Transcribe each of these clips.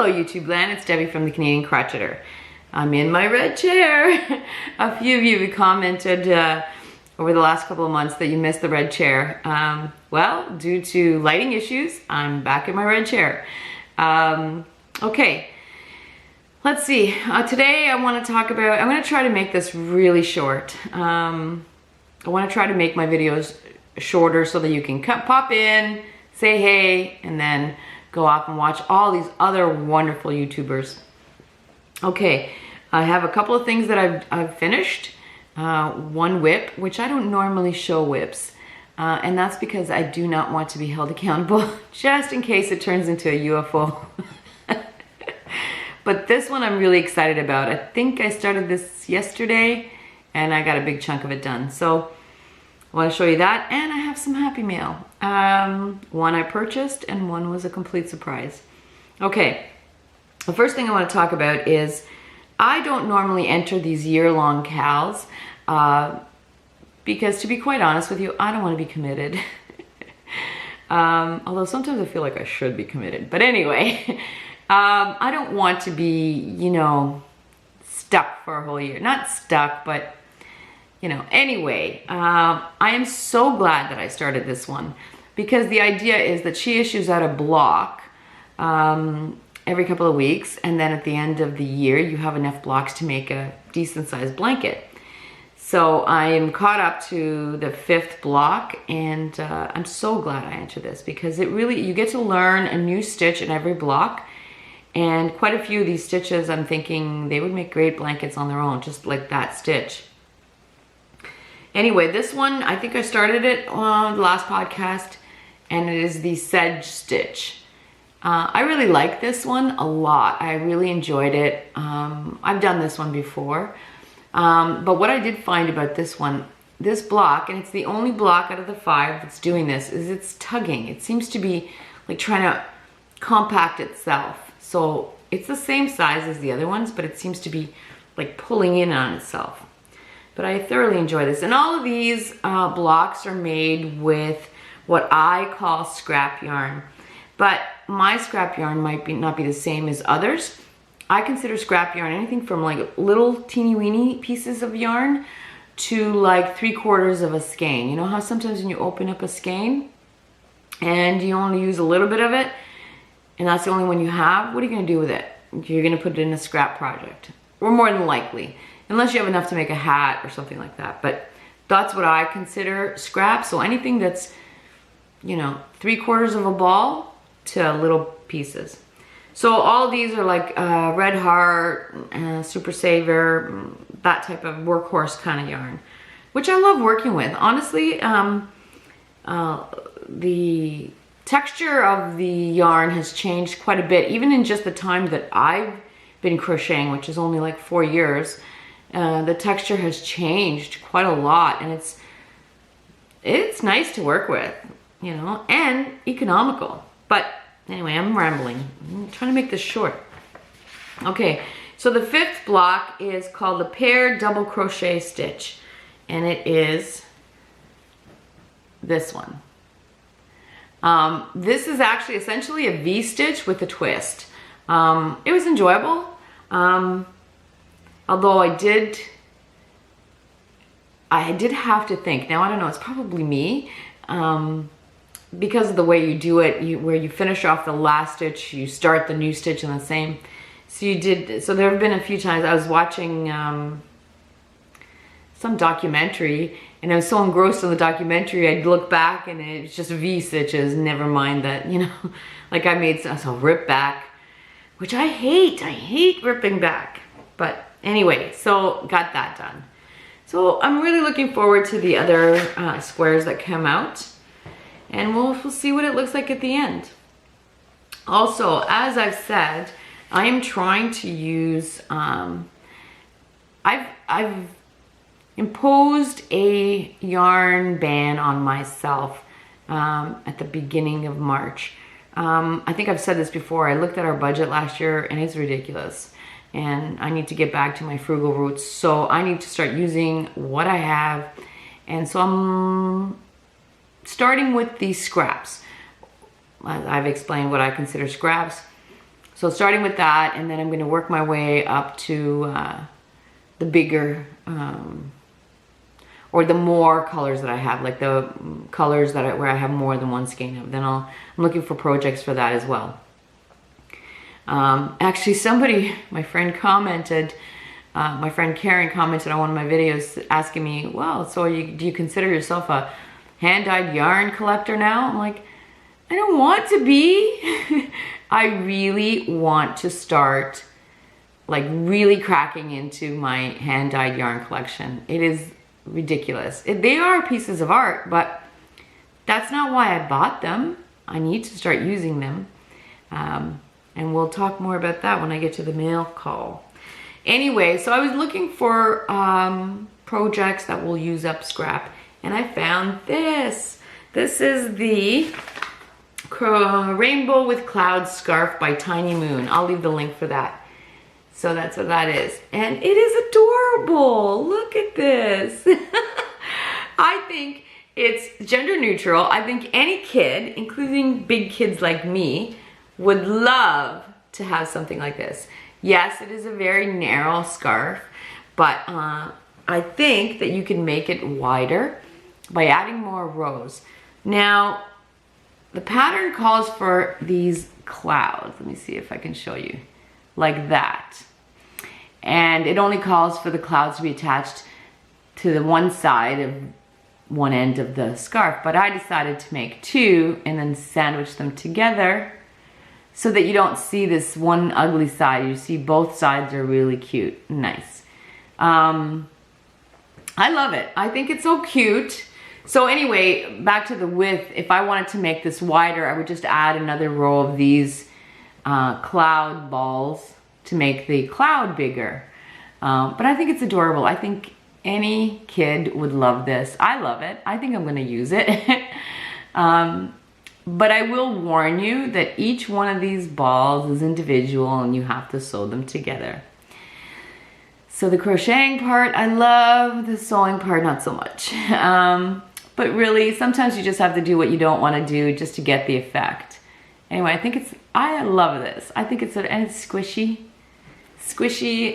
Hello YouTube land, it's Debbie from the Canadian Crocheter. I'm in my red chair. A few of you have commented over the last couple of months that you missed the red chair. Well, due to lighting issues, I'm back in my red chair. Okay, let's see. Today I want to talk about, I'm going to try to make this really short. I want to try to make my videos shorter so that you can pop in, say hey, and then go off and watch all these other wonderful YouTubers. Okay, I have a couple of things that I've finished. One whip, which I don't normally show whips, and that's because I do not want to be held accountable just in case it turns into a UFO. But this one I'm really excited about. I think I started this yesterday and I got a big chunk of it done. So I want to show you that, and I have some happy mail. One I purchased and one was a complete surprise. Okay, the first thing I want to talk about is I don't normally enter these year-long cals because, to be quite honest with you, I don't want to be committed. Although sometimes I feel like I should be committed. But anyway, I don't want to be, you know, stuck for a whole year. Not stuck, but you know, anyway, I am so glad that I started this one because the idea is that she issues out a block every couple of weeks, and then at the end of the year you have enough blocks to make a decent sized blanket. So I am caught up to the 5th block, and I'm so glad I entered this because it really, you get to learn a new stitch in every block, and quite a few of these stitches I'm thinking they would make great blankets on their own, just like that stitch. Anyway, this one, I think I started it on the last podcast, and it is the sedge stitch. I really like this one a lot. I really enjoyed it. I've done this one before. But what I did find about this one, this block, and it's the only block out of the 5 that's doing this, is it's tugging. It seems to be like trying to compact itself. So it's the same size as the other ones, but it seems to be like pulling in on itself. But I thoroughly enjoy this. And all of these blocks are made with what I call scrap yarn. But my scrap yarn might not be the same as others. I consider scrap yarn anything from like little teeny weeny pieces of yarn to like 3/4 of a skein. You know how sometimes when you open up a skein and you only use a little bit of it, and that's the only one you have, what are you gonna do with it? You're gonna put it in a scrap project, or more than likely. Unless you have enough to make a hat or something like that. But that's what I consider scrap. So anything that's, you know, 3/4 of a ball to little pieces. So all these are like Red Heart, Super Saver, that type of workhorse kind of yarn, which I love working with. Honestly, the texture of the yarn has changed quite a bit, even in just the time that I've been crocheting, which is only like 4 years. The texture has changed quite a lot, and it's nice to work with, you know, and economical. But anyway, I'm rambling. I'm trying to make this short. Okay, so the 5th block is called the paired double crochet stitch, and it is this one. This is actually essentially a V stitch with a twist. It was enjoyable. Although I did have to think. Now I don't know, it's probably me, because of the way you do it, where you finish off the last stitch, you start the new stitch in the same. So there have been a few times I was watching some documentary, and I was so engrossed in the documentary, I'd look back and it's just V stitches, never mind that, you know, like I made some rip back, which I hate ripping back. But anyway, so got that done. So I'm really looking forward to the other squares that come out, and we'll see what it looks like at the end. Also, as I've said, I am trying to use, I've imposed a yarn ban on myself at the beginning of March. I think I've said this before. I looked at our budget last year and it's ridiculous. And I need to get back to my frugal roots. So I need to start using what I have. And so I'm starting with these scraps. I've explained what I consider scraps. So starting with that, and then I'm going to work my way up to the bigger, or the more colors that I have, like the colors that where I have more than one skein of. Then I'm looking for projects for that as well. Actually, somebody, my friend commented, my friend Karen commented on one of my videos asking me, well, so do you consider yourself a hand-dyed yarn collector now? I'm like, I don't want to be. I really want to start like really cracking into my hand-dyed yarn collection. It is ridiculous. They are pieces of art, but that's not why I bought them. I need to start using them. And we'll talk more about that when I get to the mail call. Anyway, so I was looking for projects that will use up scrap, and I found this. This is the Rainbow with Clouds Scarf by Tiny Moon. I'll leave the link for that. So that's what that is. And it is adorable. Look at this. I think it's gender neutral. I think any kid, including big kids like me, would love to have something like this. Yes, it is a very narrow scarf, but I think that you can make it wider by adding more rows. Now, the pattern calls for these clouds. Let me see if I can show you. Like that. And it only calls for the clouds to be attached to the one side of one end of the scarf, but I decided to make two and then sandwich them together so that you don't see this one ugly side. You see both sides are really cute and nice. I love it. I think it's so cute. So anyway, back to the width. If I wanted to make this wider, I would just add another row of these cloud balls to make the cloud bigger. But I think it's adorable. I think any kid would love this. I love it. I think I'm gonna use it. But I will warn you that each one of these balls is individual and you have to sew them together. So the crocheting part, I love. The sewing part, not so much. But really, sometimes you just have to do what you don't want to do just to get the effect. Anyway, I love this. I think and it's squishy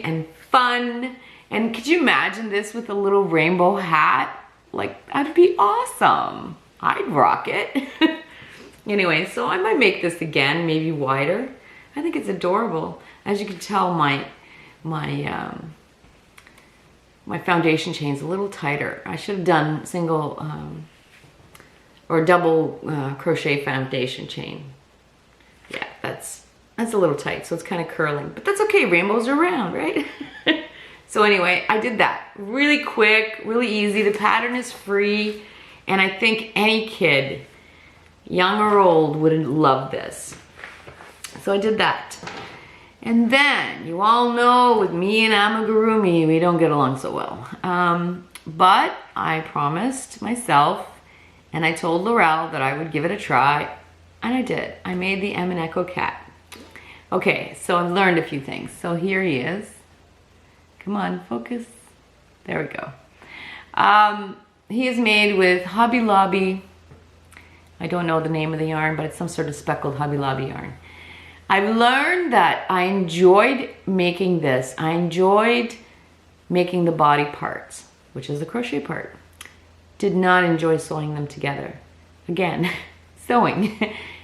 and fun. And could you imagine this with a little rainbow hat? Like, that'd be awesome. I'd rock it. Anyway, so I might make this again, maybe wider. I think it's adorable. As you can tell, my foundation chain's a little tighter. I should have done single or double crochet foundation chain. Yeah, that's a little tight, so it's kind of curling, but that's okay. Rainbows are round, right? So anyway, I did that really quick, really easy. The pattern is free, and I think any kid, young or old, would love this. So I did that. And then, you all know with me and amigurumi, we don't get along so well. But I promised myself, and I told Laurel that I would give it a try, and I did. I made the Amineko Cat. Okay, so I've learned a few things. So here he is. Come on, focus. There we go. He is made with Hobbii Lobby. I don't know the name of the yarn, but it's some sort of speckled Hobbii Lobby yarn. I've learned that I enjoyed making this. I enjoyed making the body parts, which is the crochet part. Did not enjoy sewing them together. Again, sewing.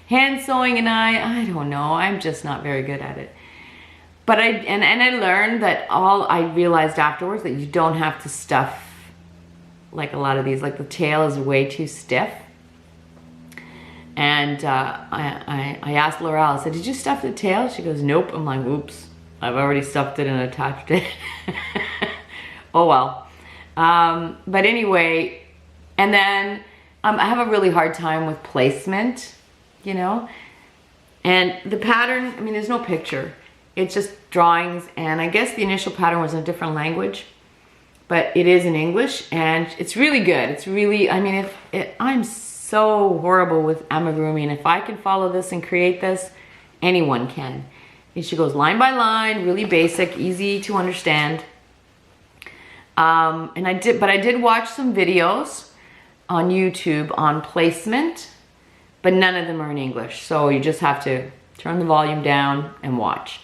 Hand sewing and I don't know, I'm just not very good at it. But I learned that I realized afterwards that you don't have to stuff like a lot of these, like the tail is way too stiff. And I asked Laurel, I said, did you stuff the tail? She goes, nope. I'm like, oops, I've already stuffed it and attached it. Oh well. But anyway, and then I have a really hard time with placement, you know? And the pattern, I mean, there's no picture. It's just drawings, and I guess the initial pattern was in a different language, but it is in English, and it's really good. It's really, I mean, I'm so horrible with amigurumi, and if I can follow this and create this, anyone can. And she goes line by line, really basic, easy to understand. And I did watch some videos on YouTube on placement, but none of them are in English. So you just have to turn the volume down and watch.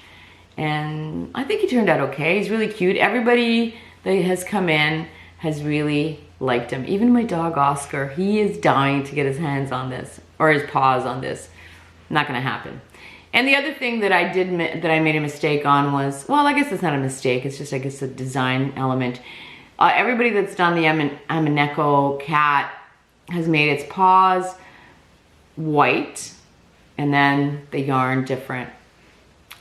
And I think he turned out okay. He's really cute. Everybody that has come in has really liked him. Even my dog Oscar, he is dying to get his hands on this, or his paws on this. Not gonna happen. And the other thing that I made a mistake on was, well, I guess it's not a mistake, it's just, I guess, a design element. Everybody that's done the Amineko Cat has made its paws white and then the yarn different.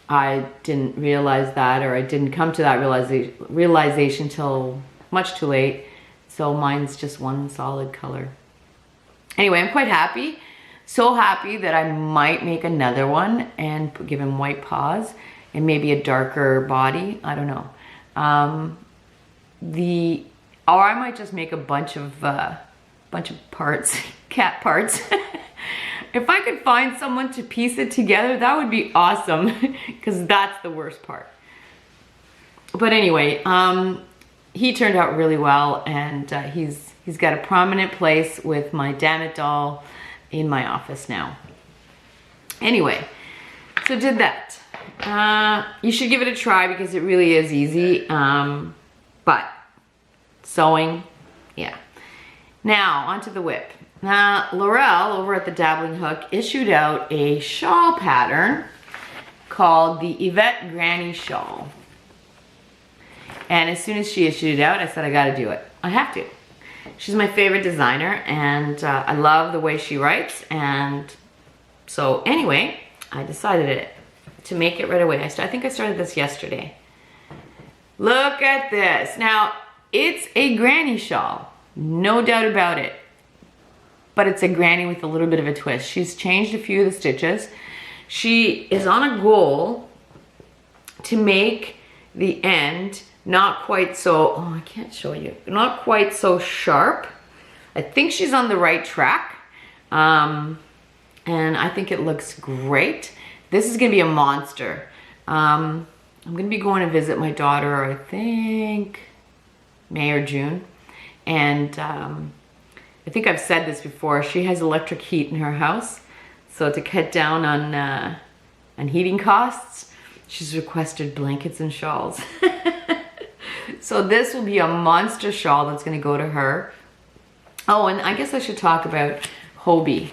I didn't realize that, or I didn't come to that realization till much too late. So mine's just one solid color. Anyway, I'm quite happy. So happy that I might make another one and give him white paws and maybe a darker body. I don't know. Or I might just make a bunch of parts, cat parts. If I could find someone to piece it together, that would be awesome, because that's the worst part. But anyway, he turned out really well, and he's got a prominent place with my Damn It doll in my office now. Anyway, so did that. You should give it a try because it really is easy. But sewing, yeah. Now onto the whip. Laurel over at the Dabbling Hook issued out a shawl pattern called the Yvette Granny Shawl. And as soon as she issued it out, I said, I gotta do it. I have to. She's my favorite designer, and I love the way she writes. And so anyway, I decided to make it right away. I think I started this yesterday. Look at this. Now, it's a granny shawl, no doubt about it. But it's a granny with a little bit of a twist. She's changed a few of the stitches. She is on a goal to make the end not quite so, oh, I can't show you, not quite so sharp. I think she's on the right track. And I think it looks great. This is gonna be a monster. I'm gonna be going to visit my daughter, I think May or June. And I think I've said this before, she has electric heat in her house. So to cut down on heating costs, she's requested blankets and shawls. So this will be a monster shawl that's gonna go to her. Oh, and I guess I should talk about Hobbii.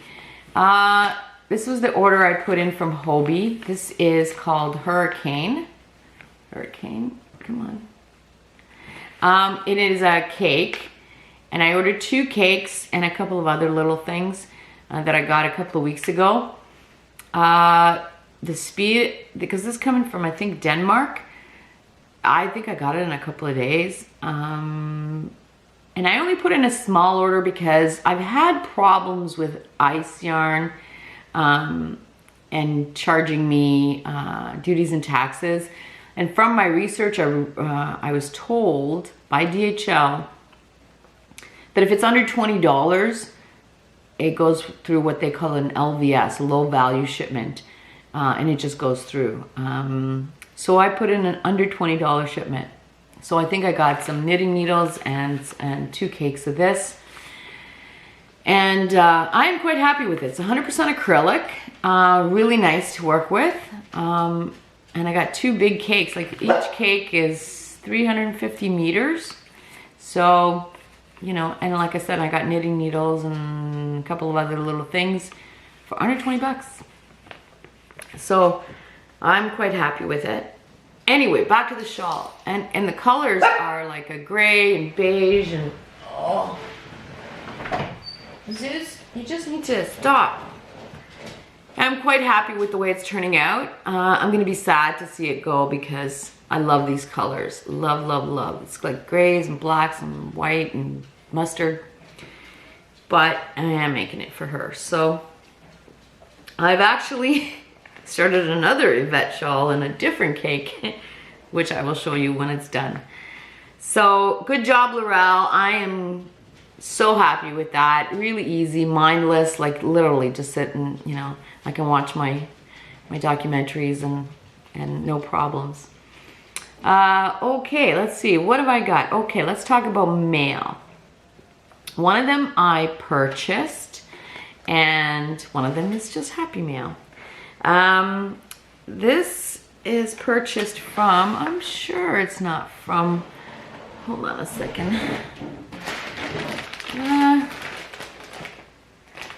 This was the order I put in from Hobbii. This is called Hurricane. Hurricane, come on. It is a cake, and I ordered 2 cakes and a couple of other little things that I got a couple of weeks ago. The speed, because this is coming from, I think, Denmark. I think I got it in a couple of days. And I only put in a small order because I've had problems with ice yarn and charging me duties and taxes. And from my research, I was told by DHL that if it's under $20, it goes through what they call an LVS, low value shipment, and it just goes through. So I put in an under $20 shipment. So I think I got some knitting needles and 2 cakes of this. And I am quite happy with it. It's 100% acrylic, really nice to work with. And I got 2 big cakes. Like each cake is 350 meters. So, you know, and like I said, I got knitting needles and a couple of other little things for under 20 bucks. So I'm quite happy with it. Anyway, back to the shawl. And the colors are like a gray and beige and, oh. Zeus, you just need to stop. I'm quite happy with the way it's turning out. I'm gonna be sad to see it go because I love these colors. Love, love, love. It's like grays and blacks and white and mustard. But I am making it for her. So I've actually started another Yvette shawl in a different cake, which I will show you when it's done. So good job, Laurel. I am so happy with that. Really easy, mindless, like literally just sit and, you know, I can watch my documentaries and no problems. Okay, let's see, what have I got? Okay, let's talk about mail. One of them I purchased, and one of them is just Happy Mail. This is purchased from, I'm sure it's not from, hold on a second.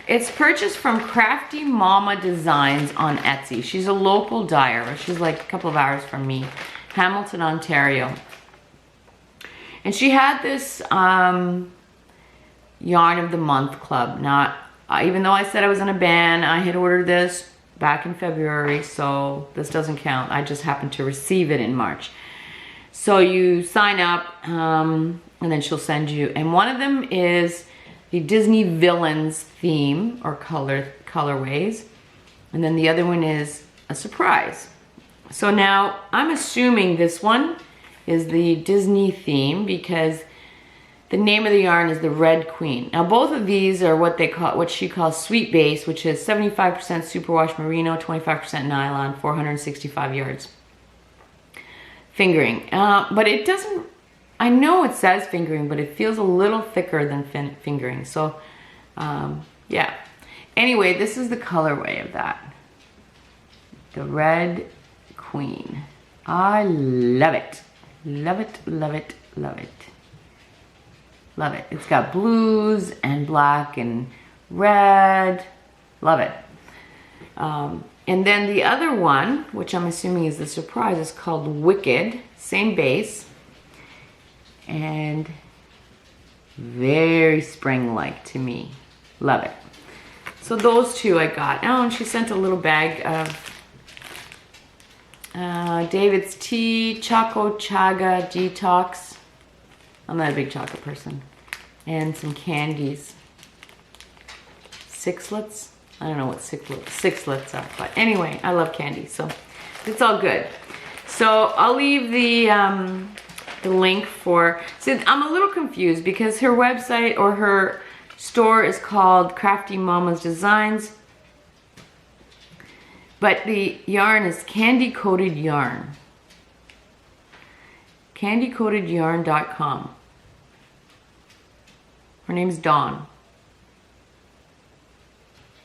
It's purchased from Crafty Momma Designz on Etsy. She's a local dyer. She's like a couple of hours from me, Hamilton, Ontario. And she had this Yarn of the Month club. Now, even though I said I was in a ban, I had ordered this back in February, so this doesn't count. I just happened to receive it in March. So you sign up, and then she'll send you, and one of them is the Disney villains theme or colorways, and then the other one is a surprise. So now I'm assuming this one is the Disney theme because the name of the yarn is the Red Queen. Now both of these are what she calls sweet base, which is 75% superwash merino, 25% nylon, 465 yards. Fingering, but it doesn't, I know it says fingering, but it feels a little thicker than fingering. So yeah. Anyway, this is the colorway of that. The Red Queen. I love it. Love it, love it, love it. Love it. It's got blues and black and red. Love it. And then the other one, which I'm assuming is the surprise, is called Wicked. Same base. And very spring-like to me. Love it. So those two I got. Oh, and she sent a little bag of David's Tea, Choco Chaga Detox. I'm not a big chocolate person. And some candies. Sixlets? I don't know what sixlets are, but anyway, I love candy, so it's all good. So I'll leave the link for, so I'm a little confused because her website or her store is called Crafty Momma Designz, but the yarn is candy coated yarn. candycoatedyarn.com. Her name's Dawn.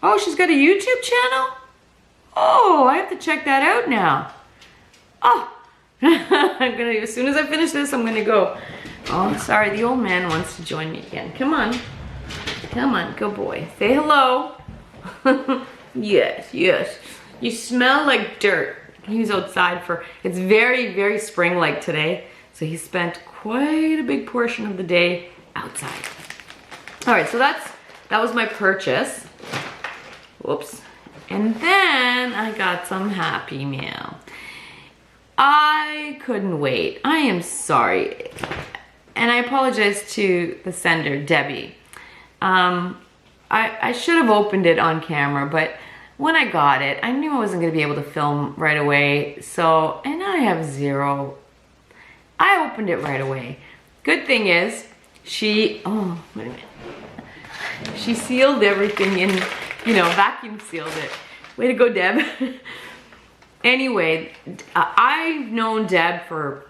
Oh, she's got a YouTube channel? Oh, I have to check that out now. Oh, as soon as I finish this, I'm gonna go. Oh, sorry, the old man wants to join me again. Come on, good boy. Say hello. Yes, yes. You smell like dirt. He was outside it's very, very spring-like today. So he spent quite a big portion of the day outside. All right, so that was my purchase. Whoops. And then I got some Happy Mail. I couldn't wait. I am sorry. And I apologize to the sender, Debbie. I should have opened it on camera, but when I got it, I knew I wasn't going to be able to film right away. So, and I have zero. I opened it right away. Good thing is, oh, wait a minute. She sealed everything in, vacuum sealed it. Way to go, Deb. Anyway, I've known Deb for,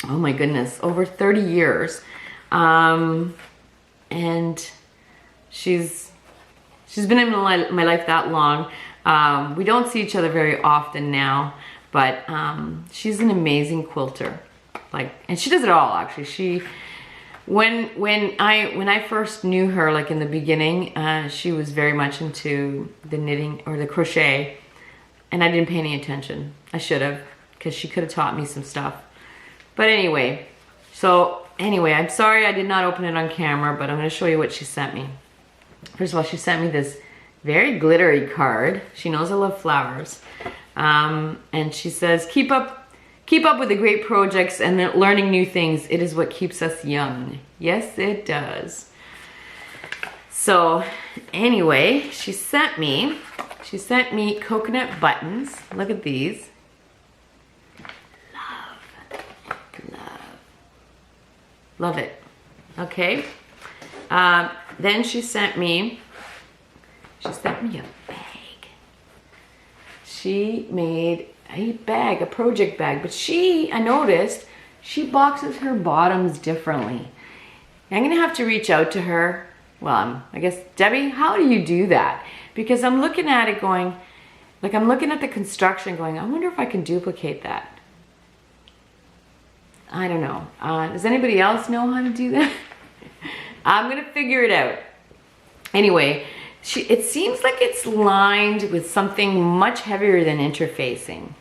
oh my goodness, over 30 years. And she's been in my life that long. We don't see each other very often now, but she's an amazing quilter. And she does it all, actually. When I first knew her, like in the beginning, she was very much into the knitting or the crochet, and I didn't pay any attention. I should have, because she could have taught me some stuff. But anyway, I'm sorry I did not open it on camera, but I'm going to show you what she sent me. First of all, she sent me this very glittery card. She knows I love flowers, and she says, "Keep up with the great projects and learning new things. It is what keeps us young." Yes, it does. So anyway, she sent me coconut buttons. Look at these. Love it. Okay. Then she sent me a bag. She made a bag, a project bag, but I noticed she boxes her bottoms differently. I'm gonna have to reach out to her. Well, I guess, Debbie, how do you do that? Because I'm looking at it going, Like I'm looking at the construction going, I wonder if I can duplicate that. I don't know. Does anybody else know how to do that? I'm gonna figure it out. Anyway, it seems like it's lined with something much heavier than interfacing.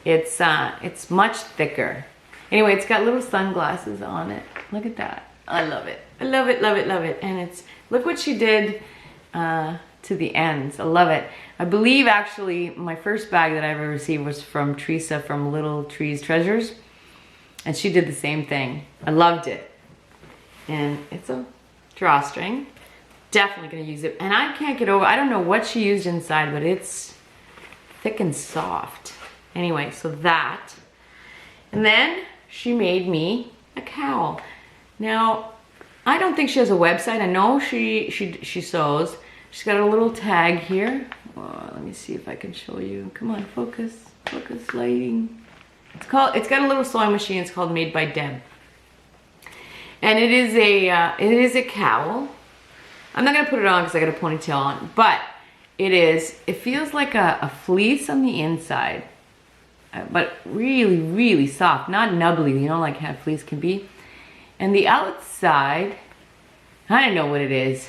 It's much thicker. Anyway, it's got little sunglasses on it. Look at that. I love it. I love it, love it, love it. And look what she did to the ends. I love it. I believe actually my first bag that I ever received was from Teresa from Little Trees Treasures. And she did the same thing. I loved it. And it's a drawstring. Definitely gonna use it. And I can't get over, I don't know what she used inside, but it's thick and soft. Anyway, so that. And then she made me a cowl. Now, I don't think she has a website. I know she sews. She's got a little tag here. Oh, let me see if I can show you. Come on, focus, focus, lighting. It's got a little sewing machine. It's called Made by Deb. And it is a cowl. I'm not gonna put it on because I got a ponytail on, but it feels like a fleece on the inside, but really, really soft, not nubbly, you know, like how fleece can be. And the outside, I don't know what it is,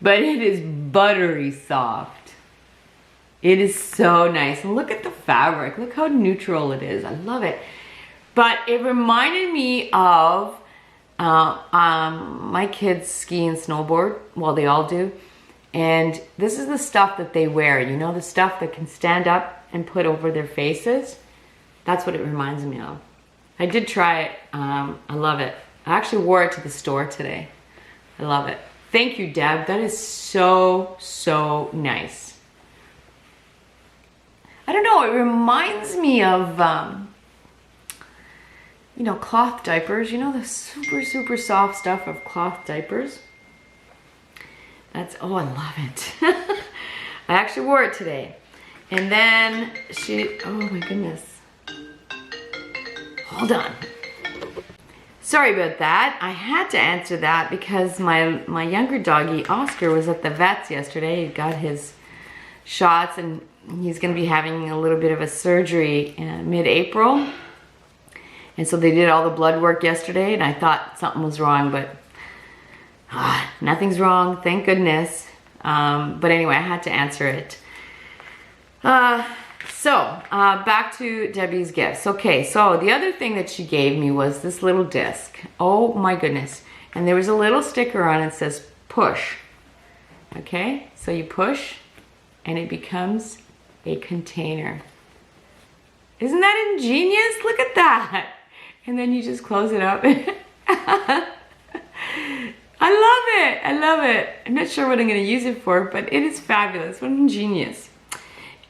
but it is buttery soft. It is so nice. And look at the fabric. Look how neutral it is. I love it. But it reminded me of my kids ski and snowboard. Well, they all do. And this is the stuff that they wear. You know, the stuff that can stand up and put over their faces. That's what it reminds me of. I did try it. I love it. I actually wore it to the store today. I love it. Thank you, Deb. That is so, so nice. I don't know, it reminds me of, you know, cloth diapers. You know, the super, super soft stuff of cloth diapers. Oh, I love it. I actually wore it today. And then oh my goodness. Hold on. Sorry about that. I had to answer that because my younger doggy, Oscar, was at the vet's yesterday. He got his shots and he's going to be having a little bit of a surgery in mid-April. And so they did all the blood work yesterday and I thought something was wrong, but nothing's wrong, thank goodness. But anyway, I had to answer it. Back to Debbie's gifts. Okay, so the other thing that she gave me was this little disc. Oh my goodness. And there was a little sticker on it that says push. Okay, so you push and it becomes a container. Isn't that ingenious? Look at that. And then you just close it up. I love it. I love it. I'm not sure what I'm going to use it for, but it is fabulous. What ingenious.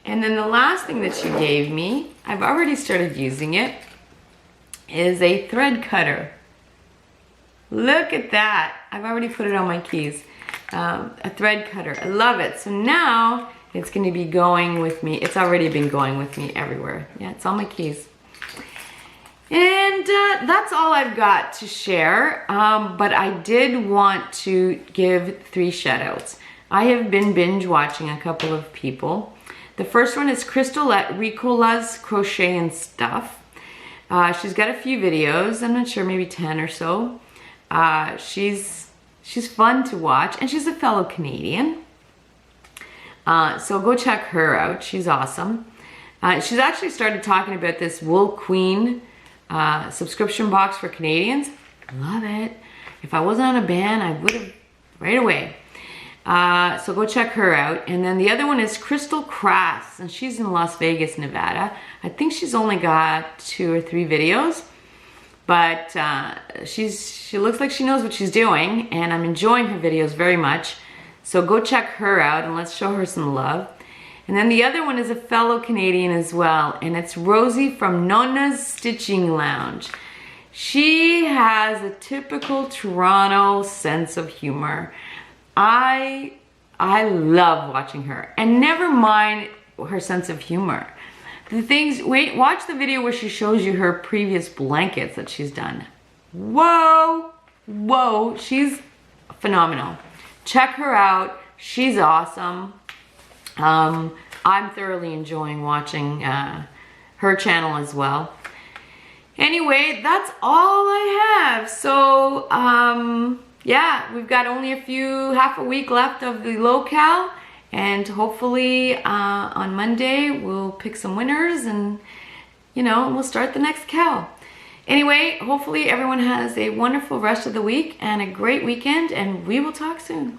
And then the last thing that she gave me, I've already started using it, is a thread cutter. Look at that. I've already put it on my keys. A thread cutter. I love it. So now it's going to be going with me. It's already been going with me everywhere. Yeah, it's on my keys. And that's all I've got to share. But I did want to give 3 shout outs. I have been binge watching a couple of people. The first one is Crystal at Ricola's Crochetnstuff. She's got a few videos. I'm not sure, maybe 10 or so. She's fun to watch and she's a fellow Canadian. So go check her out. She's awesome. She's actually started talking about this Wool Queen subscription box for Canadians. Love it. If I wasn't on a ban, I would have right away. So go check her out. And then the other one is Crystal Crafts, and she's in Las Vegas, Nevada. I think she's only got 2 or 3 videos, but she looks like she knows what she's doing, and I'm enjoying her videos very much. So go check her out and let's show her some love. And then the other one is a fellow Canadian as well, and it's Rosie from Nonna's Stitching Lounge. She has a typical Toronto sense of humor. I love watching her, and never mind her sense of humor. Watch the video where she shows you her previous blankets that she's done. Whoa, whoa, she's phenomenal. Check her out, she's awesome. I'm thoroughly enjoying watching her channel as well. Anyway, that's all I have. So, yeah, we've got only half a week left of the locale, and hopefully on Monday we'll pick some winners, and you know, we'll start the next cal. Anyway, hopefully everyone has a wonderful rest of the week and a great weekend, and we will talk soon.